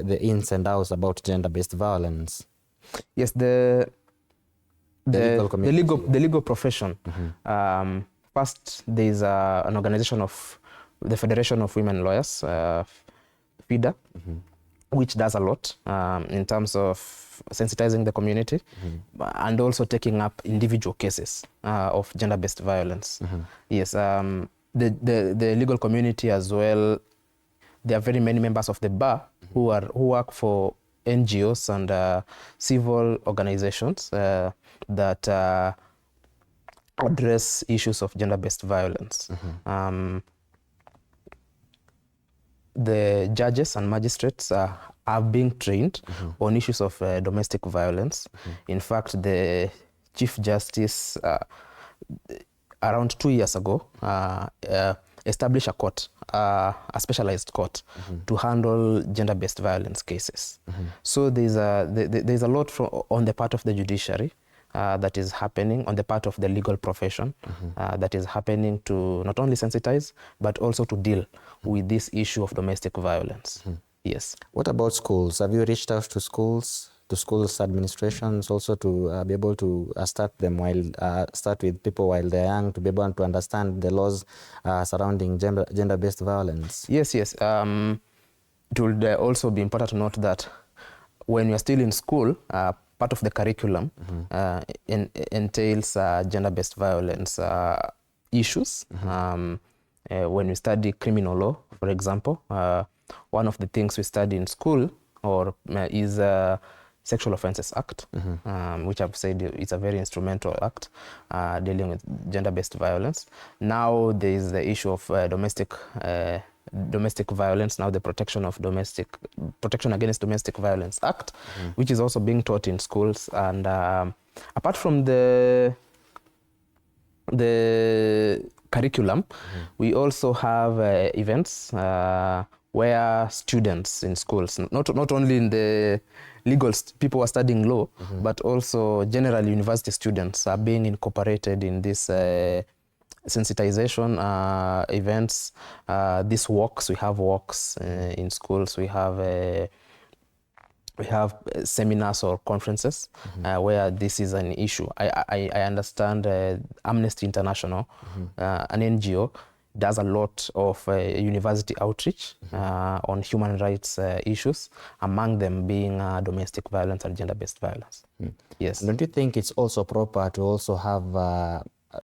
the ins and outs about gender-based violence? Yes, the legal profession. First, there is an organization of the Federation of Women Lawyers, FIDA, which does a lot in terms of sensitizing the community and also taking up individual cases of gender-based violence. Yes, the legal community as well. There are very many members of the bar who work for NGOs and civil organizations that address issues of gender-based violence. The judges and magistrates are being trained on issues of domestic violence. In fact, the Chief Justice around 2 years ago established a court, a specialized court, to handle gender-based violence cases. So there's a lot on the part of the judiciary that is happening, on the part of the legal profession that is happening to not only sensitize, but also to deal with this issue of domestic violence. Yes. What about schools? Have you reached out to schools administrations also to be able to start with people while they're young, to be able to understand the laws surrounding gender-based violence? Yes. It would also be important to note that when you're still in school, part of the curriculum entails gender-based violence issues. When we study criminal law, for example, one of the things we study in school is Sexual Offences Act, which I've said is a very instrumental act dealing with gender-based violence. Now there is the issue of domestic violence, now the Protection Against Domestic Violence Act, which is also being taught in schools. And apart from the curriculum, we also have events where students in schools, not only in the legal people who are studying law, but also generally university students are being incorporated in this sensitization events, these walks. We have walks in schools. We have seminars or conferences where this is an issue. I understand Amnesty International, an NGO, does a lot of university outreach on human rights issues, among them being domestic violence and gender-based violence. Yes. Don't you think it's also proper to also have